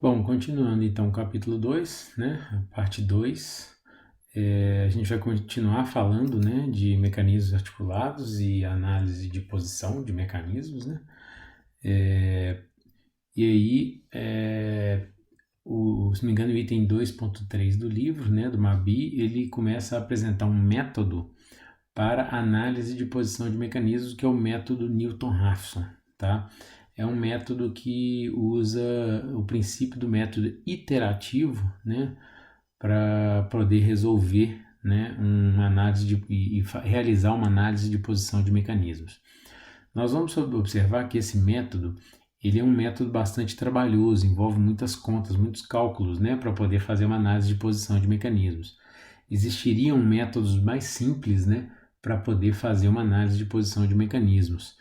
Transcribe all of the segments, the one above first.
Bom, continuando então o capítulo 2, né, a parte 2, a gente vai continuar falando, né, de mecanismos articulados e análise de posição de mecanismos, né, e aí, se não me engano, o item 2.3 do livro, né, do MABI, ele começa a apresentar um método para análise de posição de mecanismos, que é o método Newton-Raphson, tá? É um método que usa o princípio do método iterativo, né, para poder resolver, né, uma análise e realizar uma análise de posição de mecanismos. Nós vamos observar que esse método ele é um método bastante trabalhoso, envolve muitas contas, muitos cálculos, né, para poder fazer uma análise de posição de mecanismos. Existiriam métodos mais simples, né, para poder fazer uma análise de posição de mecanismos.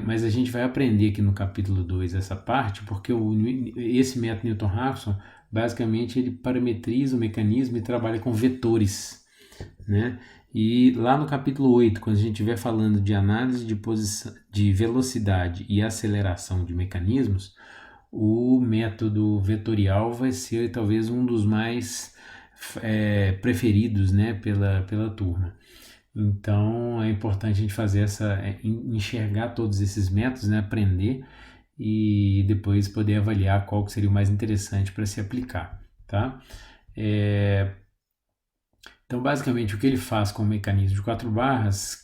Mas a gente vai aprender aqui no capítulo 2 essa parte, porque esse método Newton-Raphson, basicamente, ele parametriza o mecanismo e trabalha com vetores, né? E lá no capítulo 8, quando a gente estiver falando de análise de posição, de velocidade e aceleração de mecanismos, o método vetorial vai ser talvez um dos mais preferidos, né, pela turma. Então é importante a gente fazer enxergar todos esses métodos, né, aprender e depois poder avaliar qual que seria o mais interessante para se aplicar, tá? Então, basicamente, o que ele faz com o mecanismo de 4 barras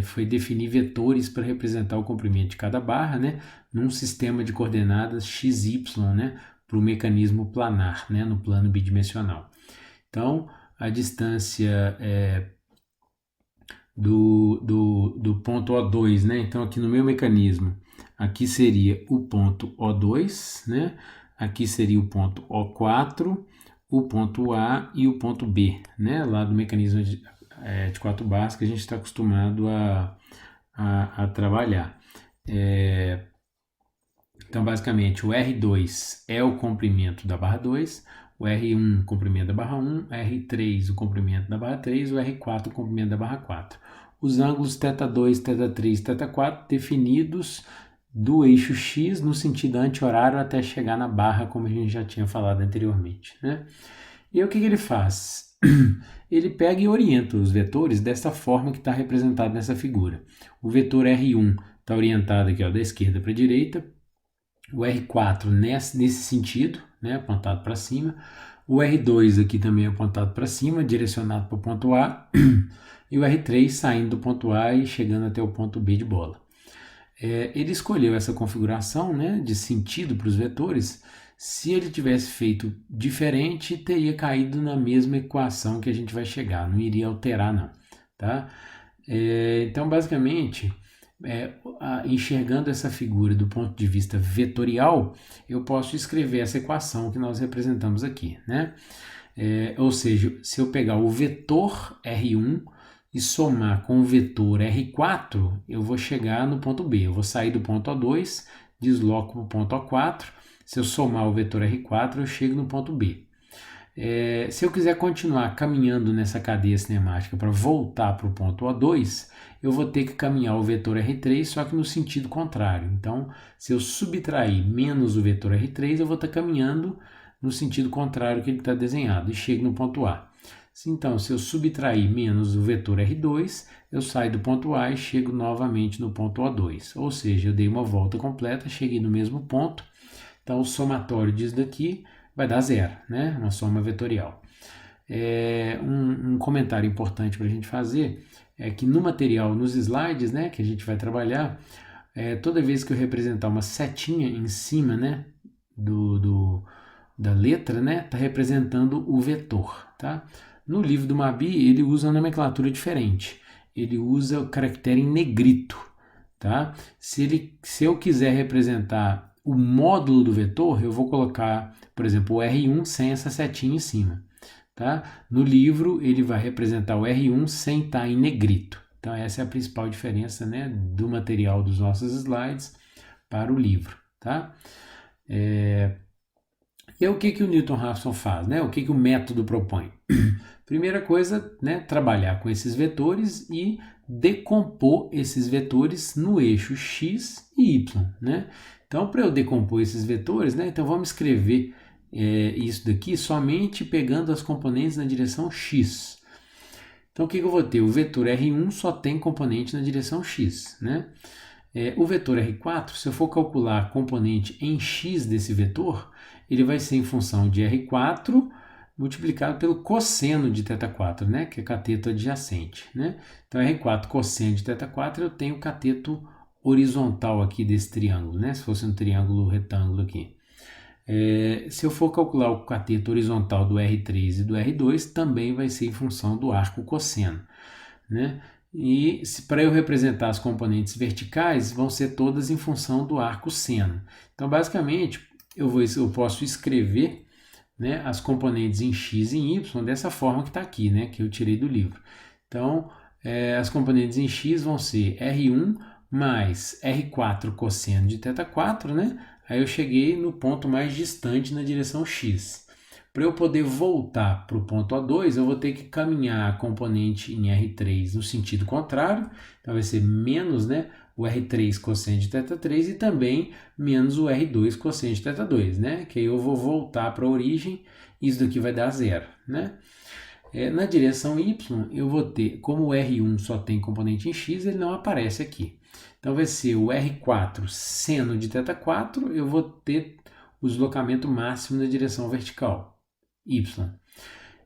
foi definir vetores para representar o comprimento de cada barra, né, num sistema de coordenadas x, y, né, para o mecanismo planar, né, no plano bidimensional. Então, a distância do ponto O2, né? Então, aqui no meu mecanismo, aqui seria o ponto O2, né? Aqui seria o ponto O4, o ponto A e o ponto B, né? Lá do mecanismo de 4 barras que a gente está acostumado a trabalhar. Então, basicamente, o R2 é o comprimento da barra 2, o R1 o comprimento da barra 1, o R3 o comprimento da barra 3, o R4 o comprimento da barra 4. Os ângulos θ2, θ3 e θ4 definidos do eixo X no sentido anti-horário até chegar na barra, como a gente já tinha falado anteriormente, né? E aí, o que ele faz? Ele pega e orienta os vetores dessa forma que está representado nessa figura. O vetor R1 está orientado aqui, ó, da esquerda para a direita, o R4 nesse sentido, né, apontado para cima, o R2 aqui também apontado para cima, direcionado para o ponto A, e o R3 saindo do ponto A e chegando até o ponto B de bola. Ele escolheu essa configuração, né, de sentido para os vetores. Se ele tivesse feito diferente, teria caído na mesma equação que a gente vai chegar, não iria alterar não, tá? Então, basicamente, enxergando essa figura do ponto de vista vetorial, eu posso escrever essa equação que nós representamos aqui, né? Ou seja, se eu pegar o vetor R1 e somar com o vetor R4, eu vou chegar no ponto B. Eu vou sair do ponto O2, desloco para o ponto O4. Se eu somar o vetor R4, eu chego no ponto B. Se eu quiser continuar caminhando nessa cadeia cinemática para voltar para o ponto O2, eu vou ter que caminhar o vetor R3, só que no sentido contrário. Então, se eu subtrair menos o vetor R3, eu vou estar caminhando no sentido contrário que ele está desenhado e chego no ponto A. Então, se eu subtrair menos o vetor R2, eu saio do ponto A e chego novamente no ponto O2. Ou seja, eu dei uma volta completa, cheguei no mesmo ponto. Então, o somatório disso daqui vai dar zero, né? Uma soma vetorial. Um comentário importante para a gente fazer é que no material, nos slides, né, que a gente vai trabalhar, toda vez que eu representar uma setinha em cima, né, da letra, né, está representando o vetor, tá? No livro do MABI, ele usa uma nomenclatura diferente. Ele usa o caractere em negrito, tá? Se eu quiser representar o módulo do vetor, eu vou colocar, por exemplo, o R1 sem essa setinha em cima, tá? No livro, ele vai representar o R1 sem estar em negrito. Então, essa é a principal diferença, né, do material dos nossos slides para o livro, tá? E aí, o que o Newton-Raphson faz, né? O que o método propõe? Primeira coisa, né, trabalhar com esses vetores e decompor esses vetores no eixo x e y, né? Então, para eu decompor esses vetores, né, então vamos escrever isso daqui somente pegando as componentes na direção x. Então, o que eu vou ter? O vetor R1 só tem componente na direção x, né? O vetor R4, se eu for calcular a componente em x desse vetor, ele vai ser em função de R4 multiplicado pelo cosseno de θ4, né? Que é cateto adjacente, né? Então, R4 cosseno de θ4, eu tenho o cateto horizontal aqui desse triângulo, né? Se fosse um triângulo retângulo aqui. Se eu for calcular o cateto horizontal do R3 e do R2, também vai ser em função do arco cosseno, né? E para eu representar as componentes verticais, vão ser todas em função do arco seno. Então, basicamente, eu posso escrever, né, as componentes em x e em y dessa forma que está aqui, né, que eu tirei do livro. Então, as componentes em x vão ser R1 mais R4 cosseno de θ4, né? Aí eu cheguei no ponto mais distante na direção x. Para eu poder voltar para o ponto O2, eu vou ter que caminhar a componente em R3 no sentido contrário. Então vai ser menos, né, o R3 cosseno de θ3 e também menos o R2 cosseno de θ2, né? Que aí eu vou voltar para a origem e isso daqui vai dar zero, né? Na direção y, eu vou ter, como o R1 só tem componente em x, ele não aparece aqui. Então vai ser o R4 seno de θ4, eu vou ter o deslocamento máximo na direção vertical, y.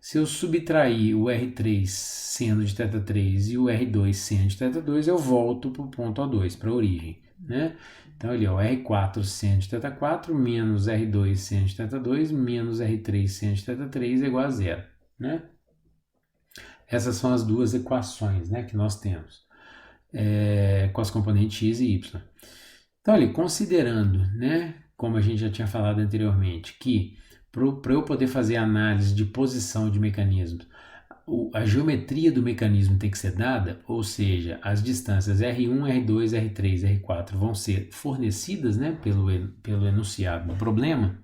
Se eu subtrair o R3 seno de θ3 e o R2 seno de θ2, eu volto para o ponto O2, para a origem, né? Então, ali, ó, R4 seno de θ4 menos R2 seno de θ2 menos R3 seno de θ3 é igual a zero, né? Essas são as duas equações, né, que nós temos com as componentes x e y. Então, ali, considerando, né, como a gente já tinha falado anteriormente, que para eu poder fazer análise de posição de mecanismos, a geometria do mecanismo tem que ser dada, ou seja, as distâncias R1, R2, R3, R4 vão ser fornecidas, né, pelo enunciado do problema.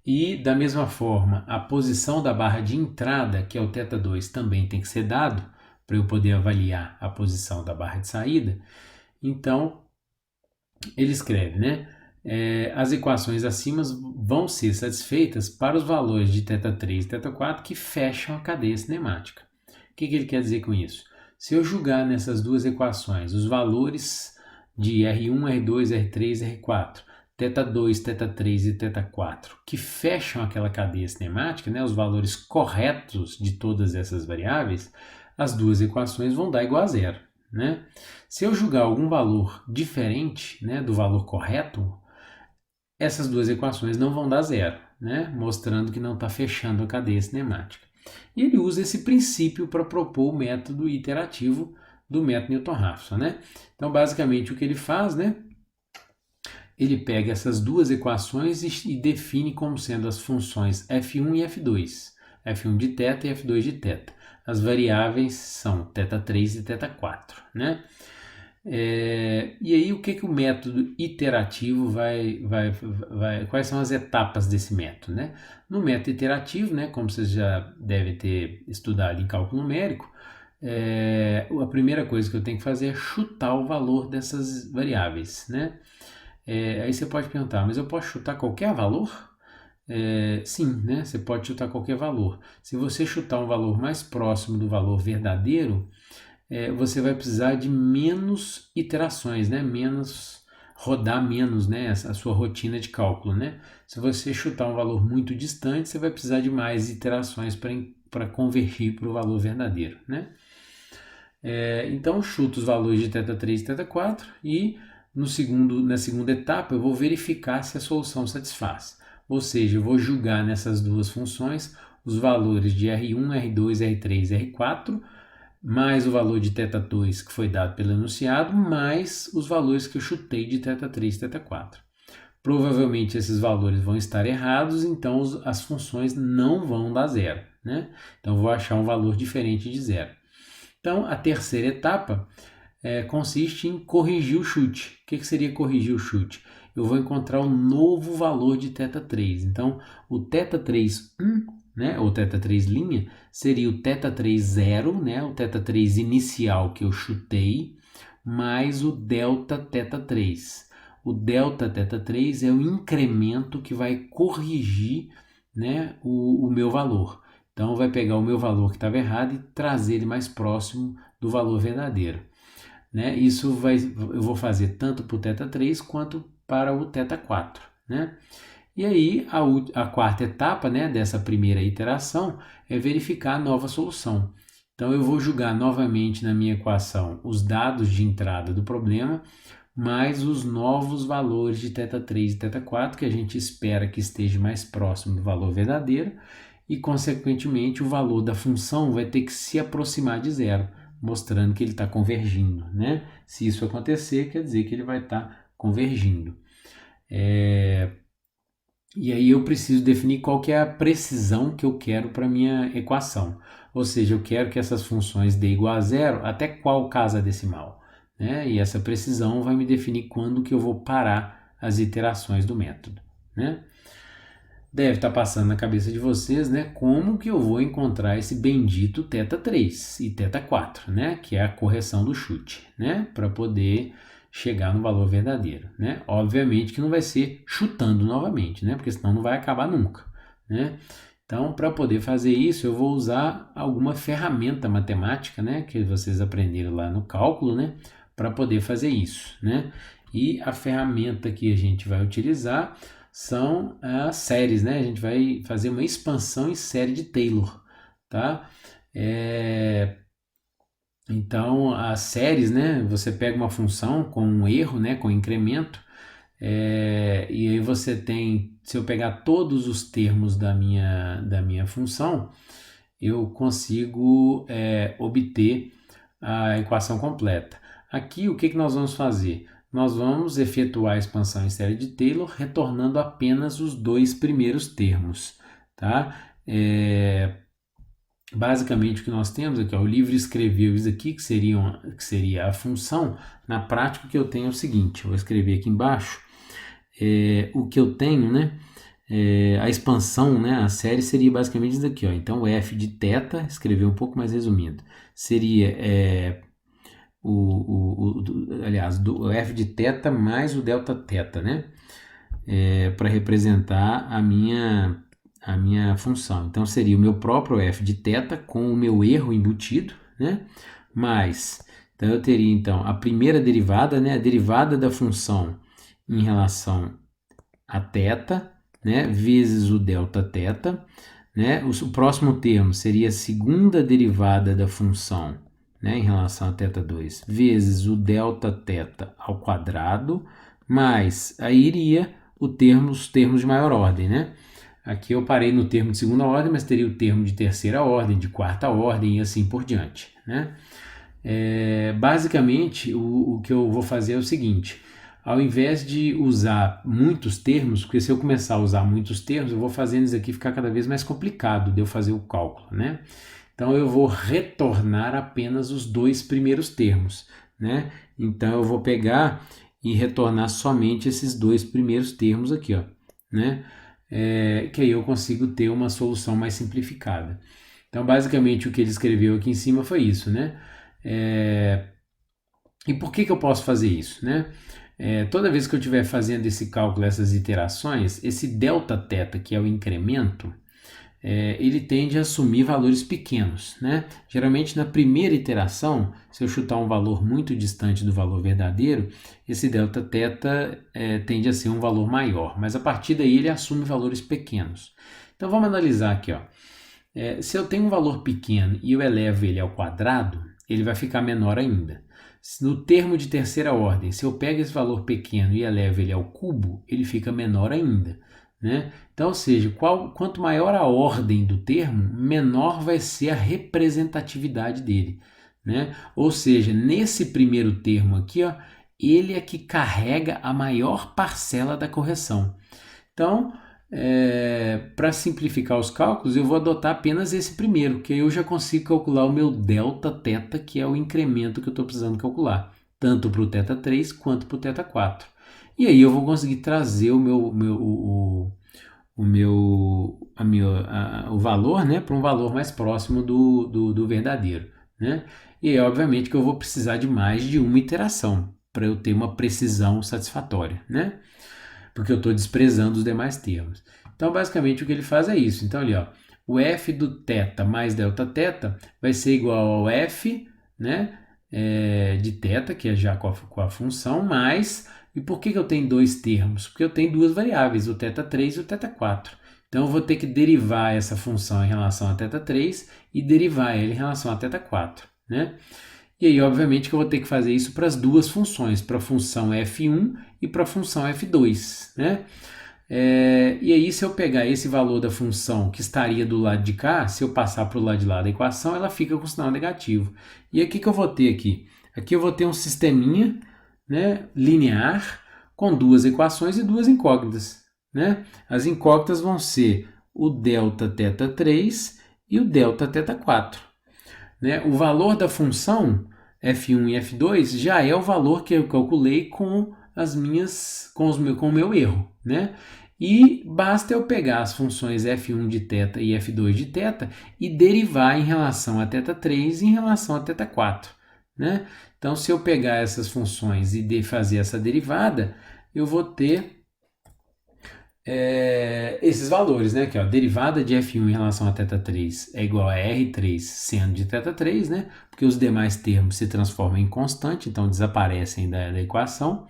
E, da mesma forma, a posição da barra de entrada, que é o θ2, também tem que ser dado para eu poder avaliar a posição da barra de saída. Então, ele escreve, né? As equações acima vão ser satisfeitas para os valores de θ3 e θ4 que fecham a cadeia cinemática. O que ele quer dizer com isso? Se eu julgar nessas duas equações os valores de R1, R2, R3, R4, θ2, θ3 e θ4 que fecham aquela cadeia cinemática, né, os valores corretos de todas essas variáveis, as duas equações vão dar igual a zero, né? Se eu julgar algum valor diferente, né, do valor correto, essas duas equações não vão dar zero, né, mostrando que não está fechando a cadeia cinemática. E ele usa esse princípio para propor o método iterativo do método Newton-Raphson, né? Então, basicamente, o que ele faz, né? Ele pega essas duas equações e define como sendo as funções f1 e f2, f1 de θ e f2 de θ. As variáveis são θ3 e θ4, né? E aí, o que o método iterativo quais são as etapas desse método, né? No método iterativo, né, como vocês já devem ter estudado em cálculo numérico, a primeira coisa que eu tenho que fazer é chutar o valor dessas variáveis, né? Aí você pode perguntar, mas eu posso chutar qualquer valor? Sim, né? Você pode chutar qualquer valor. Se você chutar um valor mais próximo do valor verdadeiro, você vai precisar de menos iterações, né? Rodar menos, né? A sua rotina de cálculo, né? Se você chutar um valor muito distante, você vai precisar de mais iterações para convergir para o valor verdadeiro, né? Então, chuto os valores de θ3 e θ4 e na segunda etapa eu vou verificar se a solução satisfaz. Ou seja, eu vou julgar nessas duas funções os valores de R1, R2, R3, R4, mais o valor de θ2 que foi dado pelo enunciado, mais os valores que eu chutei de θ3 e θ4. Provavelmente esses valores vão estar errados, então as funções não vão dar zero, né? Então eu vou achar um valor diferente de zero. Então a terceira etapa consiste em corrigir o chute. O que seria corrigir o chute? Eu vou encontrar um novo valor de θ3. Então, o θ3, né, ou θ3', seria o θ3 zero, né, o θ3 inicial que eu chutei, mais o delta θ3. o delta θ3 é o incremento que vai corrigir, né, o meu valor. Então, vai pegar o meu valor que estava errado e trazer ele mais próximo do valor verdadeiro. Né? Eu vou fazer tanto para o θ3 quanto para o θ4. Né? E aí, a quarta etapa, né, dessa primeira iteração é verificar a nova solução. Então, eu vou jogar novamente na minha equação os dados de entrada do problema, mais os novos valores de θ3 e θ4, que a gente espera que esteja mais próximo do valor verdadeiro, e, consequentemente, o valor da função vai ter que se aproximar de zero, mostrando que ele está convergindo. Né? Se isso acontecer, quer dizer que ele vai estar convergindo. E aí eu preciso definir qual que é a precisão que eu quero para a minha equação. Ou seja, eu quero que essas funções dê igual a zero até qual casa decimal. Né? E essa precisão vai me definir quando que eu vou parar as iterações do método. Né? Deve estar passando na cabeça de vocês, né, como que eu vou encontrar esse bendito θ3 e θ4, né, que é a correção do chute, né, para poder chegar no valor verdadeiro, né? Obviamente que não vai ser chutando novamente, né, porque senão não vai acabar nunca, né? Então, para poder fazer isso, eu vou usar alguma ferramenta matemática, né, que vocês aprenderam lá no cálculo, né, para poder fazer isso, né? E a ferramenta que a gente vai utilizar são as séries, né? A gente vai fazer uma expansão em série de Taylor, tá? Então, as séries, né? Você pega uma função com um erro, né? Com incremento, e aí você tem, se eu pegar todos os termos da minha função, eu consigo obter a equação completa. Aqui, o que nós vamos fazer? Nós vamos efetuar a expansão em série de Taylor, retornando apenas os dois primeiros termos. Tá? Basicamente, o que nós temos aqui, o livro escreveu isso aqui, que seria a função. Na prática, o que eu tenho é o seguinte, eu vou escrever aqui embaixo, o que eu tenho, né? A expansão, né, a série seria basicamente isso daqui, ó. Então o f de θ, escrever um pouco mais resumido, seria o f de θ mais o delta θ, né, para representar a minha função. Então seria o meu próprio f de θ com o meu erro embutido, né, mais, então eu teria então a primeira derivada, né, a derivada da função em relação a θ, né, vezes o delta θ, né? O próximo termo seria a segunda derivada da função, né, em relação a θ2, vezes o delta θ ao quadrado, mais aí iria os termos de maior ordem, né? Aqui eu parei no termo de segunda ordem, mas teria o termo de terceira ordem, de quarta ordem e assim por diante, né? Basicamente, o que eu vou fazer é o seguinte: ao invés de usar muitos termos, porque se eu começar a usar muitos termos, eu vou fazendo isso aqui ficar cada vez mais complicado de eu fazer o cálculo, né? Então eu vou retornar apenas os dois primeiros termos, né? Então eu vou pegar e retornar somente esses dois primeiros termos aqui, ó, né? Que aí eu consigo ter uma solução mais simplificada. Então basicamente o que ele escreveu aqui em cima foi isso, né? E por que eu posso fazer isso, né? Toda vez que eu estiver fazendo esse cálculo, essas iterações, esse delta θ, que é o incremento, ele tende a assumir valores pequenos, né? Geralmente na primeira iteração, se eu chutar um valor muito distante do valor verdadeiro, esse delta θ tende a ser um valor maior, mas a partir daí ele assume valores pequenos. Então vamos analisar aqui, ó. Se eu tenho um valor pequeno e eu elevo ele ao quadrado, ele vai ficar menor ainda. No termo de terceira ordem, se eu pego esse valor pequeno e elevo ele ao cubo, ele fica menor ainda, né? Então, ou seja, quanto maior a ordem do termo, menor vai ser a representatividade dele, né? Ou seja, nesse primeiro termo aqui, ó, ele é que carrega a maior parcela da correção. Então, para simplificar os cálculos, eu vou adotar apenas esse primeiro, que eu já consigo calcular o meu delta θ, que é o incremento que eu estou precisando calcular, tanto para o θ3 quanto para o θ4. E aí eu vou conseguir trazer o valor, né, para um valor mais próximo do verdadeiro, né? E obviamente que eu vou precisar de mais de uma iteração para eu ter uma precisão satisfatória, né? Porque eu estou desprezando os demais termos. Então, basicamente, o que ele faz é isso. Então, ali, ó, o f do θ mais Δθ vai ser igual ao f, né, de θ, que é já com a função, mais... E por que eu tenho dois termos? Porque eu tenho duas variáveis, o θ3 e o θ4. Então, eu vou ter que derivar essa função em relação a θ3 e derivar ela em relação a θ4, né? E aí, obviamente, que eu vou ter que fazer isso para as duas funções, para a função f1 e para a função f2, né? E aí, se eu pegar esse valor da função que estaria do lado de cá, se eu passar para o lado de lá da equação, ela fica com sinal negativo. E aí, o que eu vou ter aqui? Aqui eu vou ter um sisteminha, né, linear com duas equações e duas incógnitas, né? As incógnitas vão ser o Δθ3 e o Δθ4. Né? O valor da função f1 e f2 já é o valor que eu calculei com o meu erro, né? E basta eu pegar as funções f1 de θ e f2 de θ e derivar em relação a θ3 e em relação a θ4, né? Então, se eu pegar essas funções e fazer essa derivada, eu vou ter esses valores, né? Aqui, ó, derivada de f1 em relação a θ3 é igual a R3 seno de θ3, né? Porque os demais termos se transformam em constante, então desaparecem da equação,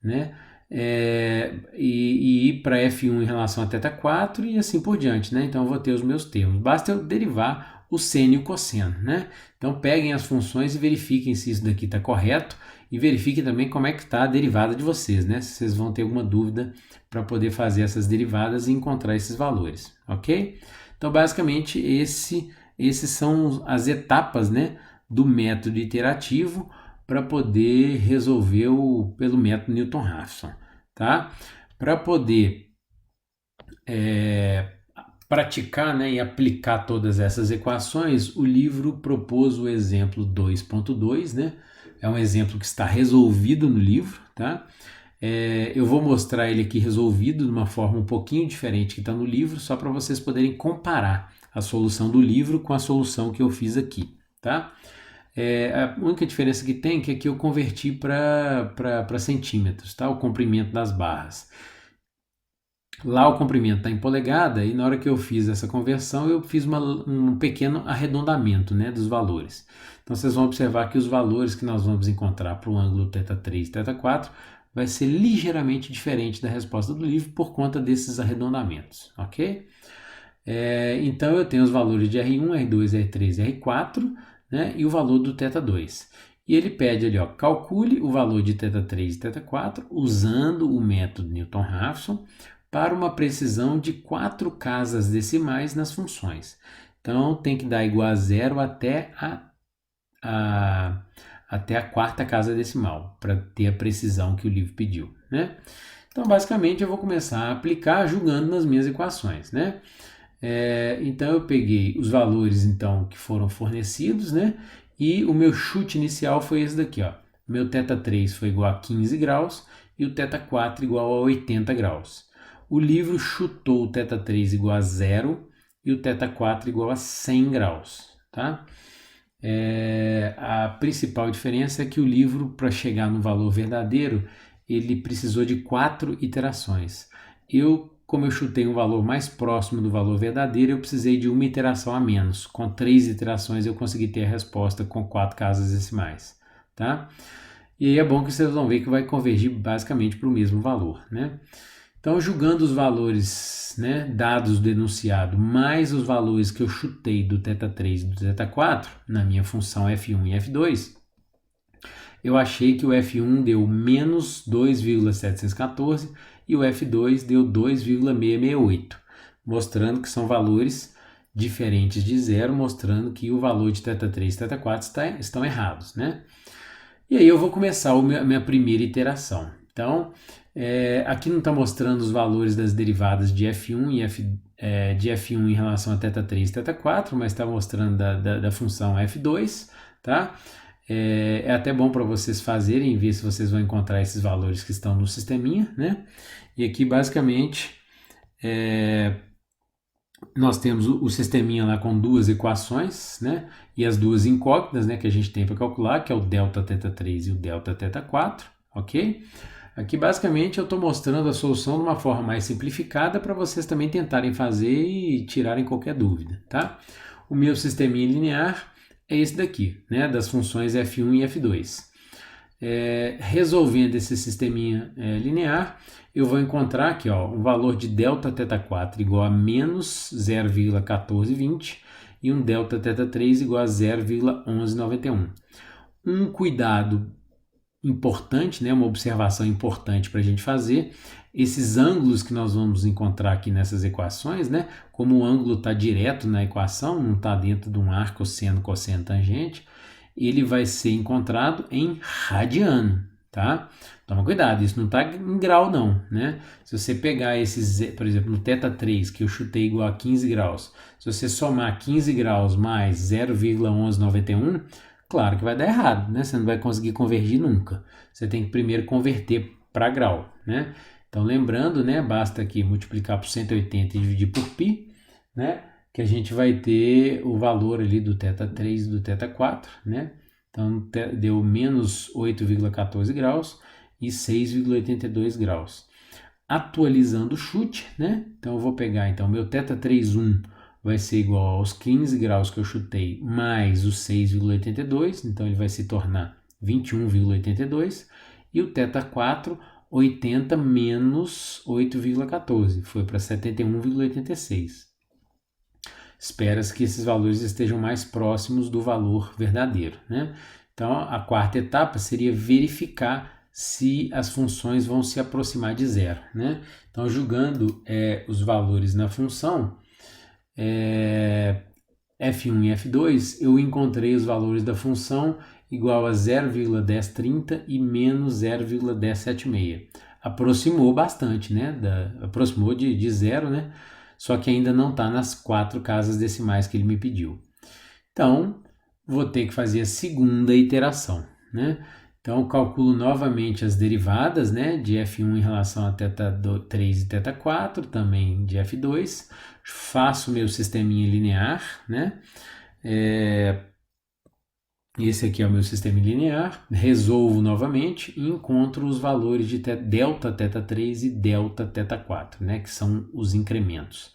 né? E para f1 em relação a θ4 e assim por diante, né? Então eu vou ter os meus termos. Basta eu derivar o seno e o cosseno, né? Então peguem as funções e verifiquem se isso daqui está correto e verifiquem também como é que está a derivada de vocês, né? Se vocês vão ter alguma dúvida para poder fazer essas derivadas e encontrar esses valores, ok? Então basicamente esses são as etapas, né, do método iterativo para poder resolver pelo método Newton-Raphson, tá? Para poder praticar, né, e aplicar todas essas equações, o livro propôs o exemplo 2.2, né? É um exemplo que está resolvido no livro, tá? Eu vou mostrar ele aqui resolvido de uma forma um pouquinho diferente que está no livro, só para vocês poderem comparar a solução do livro com a solução que eu fiz aqui, tá? A única diferença que tem é que aqui eu converti para centímetros, tá? O comprimento das barras. Lá o comprimento está em polegada e na hora que eu fiz essa conversão eu fiz um pequeno arredondamento, né, dos valores. Então vocês vão observar que os valores que nós vamos encontrar para o ângulo θ3 e θ4 vai ser ligeiramente diferente da resposta do livro por conta desses arredondamentos, ok? Então eu tenho os valores de R1, R2, R3 e R4, né, e o valor do θ2. E ele pede ali, ó, calcule o valor de θ3 e θ4 usando o método Newton-Raphson para uma precisão de 4 casas decimais nas funções. Então tem que dar igual a zero até a quarta casa decimal, para ter a precisão que o livro pediu, né? Então, basicamente, eu vou começar a aplicar julgando nas minhas equações, né? Então, eu peguei os valores então, que foram fornecidos, né? E o meu chute inicial foi esse daqui, ó. Meu θ3 foi igual a 15 graus e o θ4 igual a 80 graus. O livro chutou o θ3 igual a 0 e o θ4 igual a 100 graus, tá? A principal diferença é que o livro, para chegar no valor verdadeiro, ele precisou de 4 iterações. Como eu chutei um valor mais próximo do valor verdadeiro, eu precisei de uma iteração a menos. Com 3 iterações eu consegui ter a resposta com 4 casas decimais, tá? E aí é bom que vocês vão ver que vai convergir basicamente para o mesmo valor, né? Então, julgando os valores, né, dados do enunciado, mais os valores que eu chutei do θ3 e do θ4, na minha função f1 e f2, eu achei que o f1 deu menos 2,714 e o f2 deu 2,668, mostrando que são valores diferentes de zero, mostrando que o valor de θ3 e θ4 estão errados, né? E aí eu vou começar a minha primeira iteração. Então, aqui não está mostrando os valores das derivadas de f1 e de f1 em relação a θ3 e θ4, mas está mostrando da função f2, tá? É até bom para vocês fazerem e ver se vocês vão encontrar esses valores que estão no sisteminha, né? E aqui, basicamente, nós temos o sisteminha lá com duas equações, né? E as duas incógnitas, né, que a gente tem para calcular, que é o delta θ3 e o delta θ4, ok? Aqui basicamente eu estou mostrando a solução de uma forma mais simplificada para vocês também tentarem fazer e tirarem qualquer dúvida, tá? O meu sisteminha linear é esse daqui, né, das funções f1 e f2. Resolvendo esse sisteminha linear, eu vou encontrar aqui um valor de delta θ4 igual a menos 0,1420 e um delta θ3 igual a 0,1191. Um cuidado importante, né, uma observação importante para a gente fazer, esses ângulos que nós vamos encontrar aqui nessas equações, né, como o ângulo está direto na equação, não está dentro de um arco seno, cosseno, tangente, ele vai ser encontrado em radiano, tá? Toma cuidado, isso não está em grau não, né? Se você pegar esses, por exemplo, no θ3, que eu chutei igual a 15 graus, se você somar 15 graus mais 0,1191, claro que vai dar errado, né? Você não vai conseguir convergir nunca. Você tem que primeiro converter para grau, né? Então, lembrando, né? Basta aqui multiplicar por 180 e dividir por π, né? Que a gente vai ter o valor ali do θ3 e do θ4, né? Então, deu menos 8,14 graus e 6,82 graus. Atualizando o chute, né? Então, eu vou pegar, então, meu θ31 vai ser igual aos 15 graus que eu chutei, mais os 6,82, então ele vai se tornar 21,82, e o θ4, 80 menos 8,14, foi para 71,86. Espera-se que esses valores estejam mais próximos do valor verdadeiro, né? Então, a quarta etapa seria verificar se as funções vão se aproximar de zero, né? Então, julgando os valores na função f1 e f2, eu encontrei os valores da função igual a 0,1030 e menos 0,1076. Aproximou bastante, né? Aproximou de zero, né? Só que ainda não está nas 4 casas decimais que ele me pediu. Então, vou ter que fazer a segunda iteração, né? Então, eu calculo novamente as derivadas, né, de f1 em relação a θ3 e θ4, também de f2, faço meu sisteminha linear, né? Esse aqui é o meu sistema linear, resolvo novamente e encontro os valores de delta θ3 e delta θ4, né, que são os incrementos.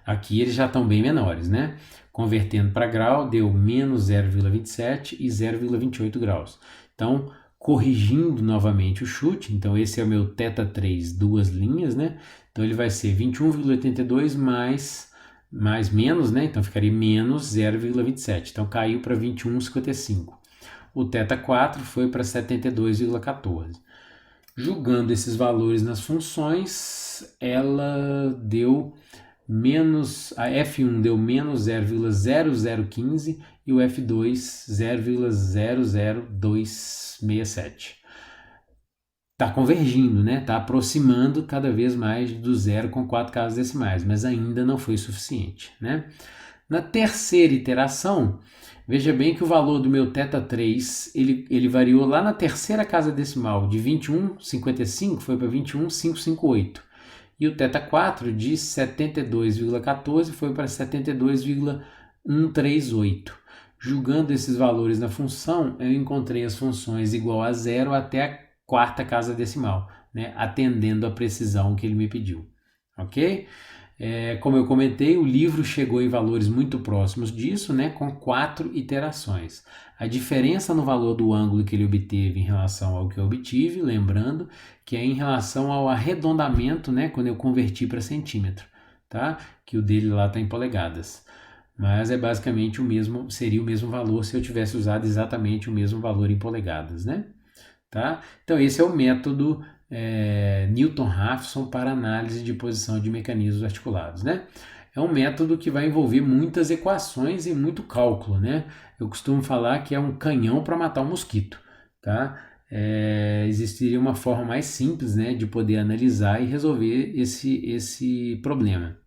Aqui eles já estão bem menores, né? Convertendo para grau, deu menos 0,27 e 0,28 graus. Então, corrigindo novamente o chute, então esse é o meu θ3, duas linhas, né? Então ele vai ser 21,82 mais menos, né? Então ficaria menos 0,27. Então caiu para 21,55. O θ4 foi para 72,14. Julgando esses valores nas funções, ela deu a F1 deu menos 0,0015 e o F2 0,00267. Está convergindo, né? Está aproximando cada vez mais do zero com 4 casas decimais, mas ainda não foi suficiente, né? Na terceira iteração, veja bem que o valor do meu θ3, ele variou lá na terceira casa decimal, de 21,55 foi para 21,558. E o θ4 de 72,14 foi para 72,138. Julgando esses valores na função, eu encontrei as funções igual a zero até a quarta casa decimal, né, atendendo a precisão que ele me pediu, ok? Como eu comentei, o livro chegou em valores muito próximos disso, né, com 4 iterações. A diferença no valor do ângulo que ele obteve em relação ao que eu obtive, lembrando que é em relação ao arredondamento, né, quando eu converti para centímetro, tá? Que o dele lá está em polegadas. Mas é basicamente seria o mesmo valor se eu tivesse usado exatamente o mesmo valor em polegadas, né? Tá? Então esse é o método Newton-Raphson para análise de posição de mecanismos articulados, né? É um método que vai envolver muitas equações e muito cálculo, né? Eu costumo falar que é um canhão para matar um mosquito, tá? Existiria uma forma mais simples, né, de poder analisar e resolver esse problema.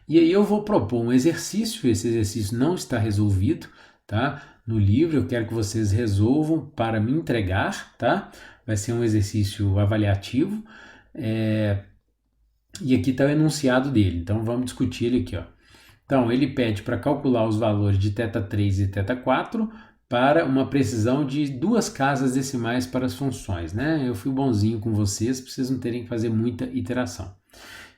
E aí eu vou propor um exercício, esse exercício não está resolvido, tá? No livro, eu quero que vocês resolvam para me entregar, tá? Vai ser um exercício avaliativo, e aqui está o enunciado dele, então vamos discutir ele aqui, ó. Então, ele pede para calcular os valores de θ3 e θ4 para uma precisão de 2 casas decimais para as funções, né? Eu fui bonzinho com vocês, para vocês não terem que fazer muita iteração.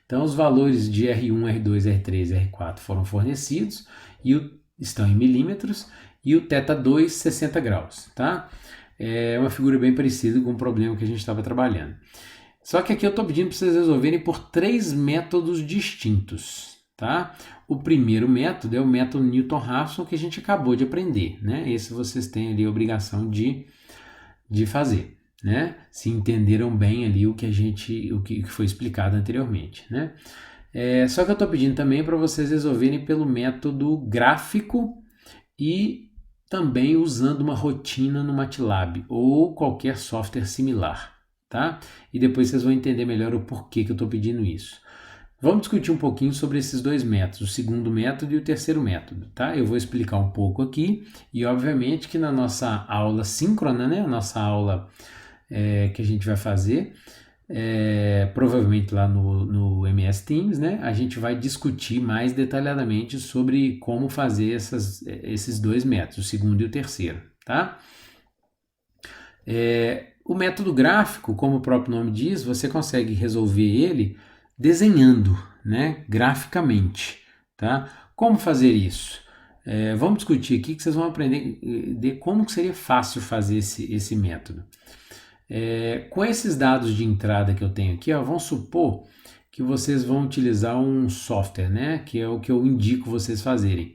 Então, os valores de R1, R2, R3 e R4 foram fornecidos e estão em milímetros e o θ2, 60 graus, tá? É uma figura bem parecida com o problema que a gente estava trabalhando. Só que aqui eu estou pedindo para vocês resolverem por 3 métodos distintos, tá? O primeiro método é o método Newton-Raphson que a gente acabou de aprender, né? Esse vocês têm ali a obrigação de fazer, né? Se entenderam bem ali o que foi explicado anteriormente, né? Só que eu estou pedindo também para vocês resolverem pelo método gráfico e também usando uma rotina no MATLAB ou qualquer software similar, tá? E depois vocês vão entender melhor o porquê que eu estou pedindo isso. Vamos discutir um pouquinho sobre esses dois métodos, o segundo método e o terceiro método, tá? Eu vou explicar um pouco aqui e, obviamente, que na nossa aula síncrona, né? A nossa aula que a gente vai fazer, provavelmente lá no MS Teams, né? A gente vai discutir mais detalhadamente sobre como fazer esses dois métodos, o segundo e o terceiro, tá? O método gráfico, como o próprio nome diz, você consegue resolver ele desenhando, né, graficamente, tá? Como fazer isso? Vamos discutir aqui que vocês vão aprender de como seria fácil fazer esse método. Com esses dados de entrada que eu tenho aqui, ó, vamos supor que vocês vão utilizar um software, né, que é o que eu indico vocês fazerem.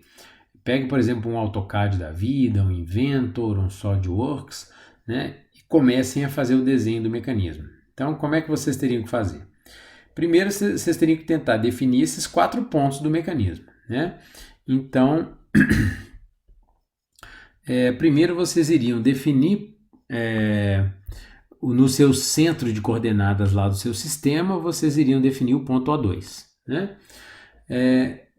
Pegue, por exemplo, um AutoCAD da vida, um Inventor, um SolidWorks, né, e comecem a fazer o desenho do mecanismo. Então, como é que vocês teriam que fazer? Primeiro, vocês teriam que tentar definir esses 4 pontos do mecanismo, né? Então, primeiro vocês iriam definir no seu centro de coordenadas lá do seu sistema, vocês iriam definir o ponto O2, né?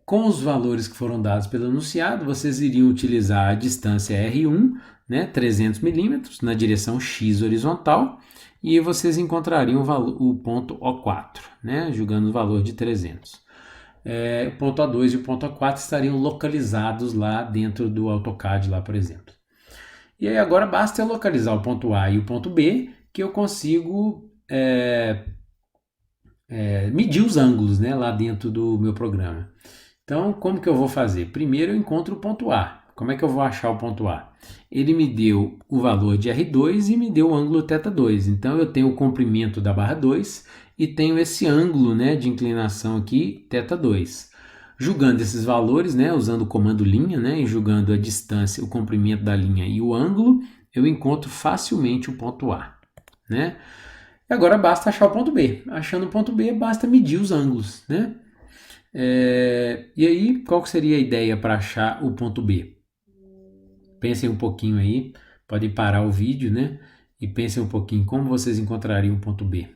Com os valores que foram dados pelo enunciado, vocês iriam utilizar a distância R1, né, 300 milímetros, na direção X horizontal, e vocês encontrariam o ponto O4, né, julgando o valor de 300. O ponto O2 e o ponto O4 estariam localizados lá dentro do AutoCAD, lá, por exemplo. E aí agora basta eu localizar o ponto A e o ponto B, que eu consigo medir os ângulos, né, lá dentro do meu programa. Então, como que eu vou fazer? Primeiro eu encontro o ponto A. Como é que eu vou achar o ponto A? Ele me deu o valor de R2 e me deu o ângulo θ2. Então, eu tenho o comprimento da barra 2 e tenho esse ângulo, né, de inclinação aqui, θ2. Julgando esses valores, né, usando o comando linha, né, e julgando a distância, o comprimento da linha e o ângulo, eu encontro facilmente o ponto A, né? E agora basta achar o ponto B. Achando o ponto B, basta medir os ângulos, né? E aí, qual que seria a ideia para achar o ponto B? Pensem um pouquinho aí, podem parar o vídeo, né? E pensem um pouquinho como vocês encontrariam o ponto B.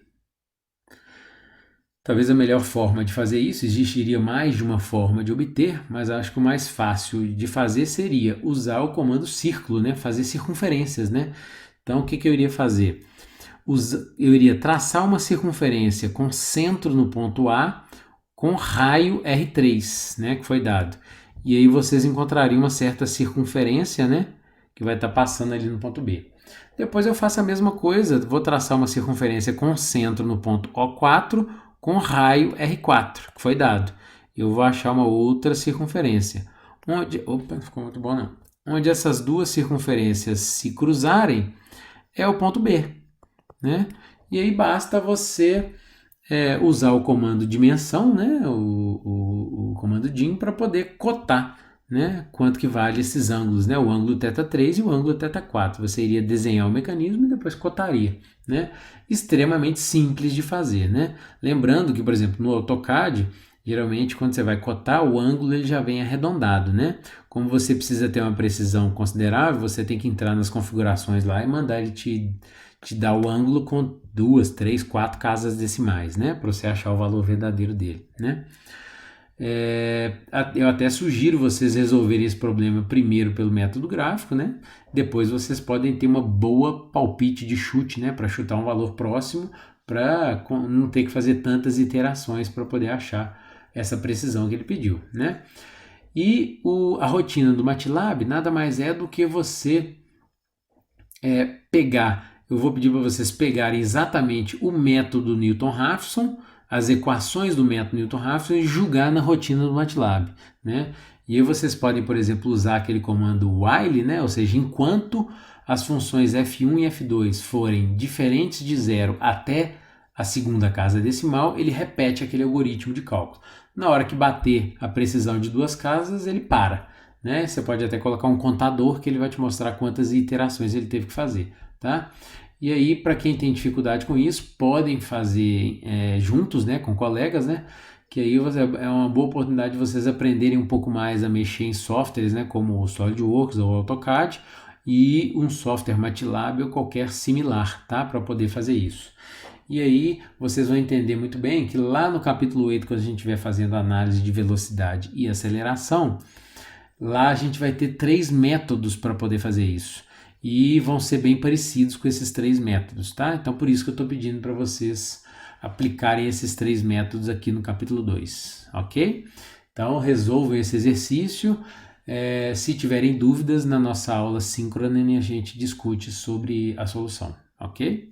Talvez a melhor forma de fazer isso, existiria mais de uma forma de obter, mas acho que o mais fácil de fazer seria usar o comando círculo, né? Fazer circunferências, né? Então, o que eu iria fazer? Eu iria traçar uma circunferência com centro no ponto A, com raio R3, né, que foi dado. E aí vocês encontrariam uma certa circunferência, né, que vai estar passando ali no ponto B. Depois eu faço a mesma coisa, vou traçar uma circunferência com centro no ponto O4, com raio R4, que foi dado. Eu vou achar uma outra circunferência. Não ficou muito bom não. Onde essas duas circunferências se cruzarem, é o ponto B, né? E aí basta você usar o comando dimensão, né, o comando dim, para poder cotar, né, quanto que vale esses ângulos, né, o ângulo θ3 e o ângulo θ4. Você iria desenhar o mecanismo e depois cotaria, né? Extremamente simples de fazer, né? Lembrando que, por exemplo, no AutoCAD, geralmente quando você vai cotar, o ângulo ele já vem arredondado, né? Como você precisa ter uma precisão considerável, você tem que entrar nas configurações lá e mandar ele te dar o ângulo com 2, 3, 4 casas decimais, né? Para você achar o valor verdadeiro dele, né? Eu até sugiro vocês resolverem esse problema primeiro pelo método gráfico, né? Depois vocês podem ter uma boa palpite de chute, né? Para chutar um valor próximo, para não ter que fazer tantas iterações para poder achar essa precisão que ele pediu, né? E a rotina do MATLAB nada mais é do que você eu vou pedir para vocês pegarem exatamente o método Newton-Raphson, as equações do método Newton-Raphson e jogar na rotina do MATLAB, né? E aí vocês podem, por exemplo, usar aquele comando while, né? Ou seja, enquanto as funções f1 e f2 forem diferentes de zero até a segunda casa decimal, ele repete aquele algoritmo de cálculo. Na hora que bater a precisão de duas casas, ele para, né? Você pode até colocar um contador que ele vai te mostrar quantas iterações ele teve que fazer, tá? E aí, para quem tem dificuldade com isso, podem fazer juntos, né, com colegas, né? Que aí é uma boa oportunidade de vocês aprenderem um pouco mais a mexer em softwares, né, como o SolidWorks ou o AutoCAD e um software MATLAB ou qualquer similar, tá? Para poder fazer isso. E aí vocês vão entender muito bem que lá no capítulo 8, quando a gente estiver fazendo análise de velocidade e aceleração, lá a gente vai ter 3 métodos para poder fazer isso. E vão ser bem parecidos com esses 3 métodos, tá? Então por isso que eu estou pedindo para vocês aplicarem esses 3 métodos aqui no capítulo 2, ok? Então resolvam esse exercício. Se tiverem dúvidas, na nossa aula síncrona a gente discute sobre a solução, ok?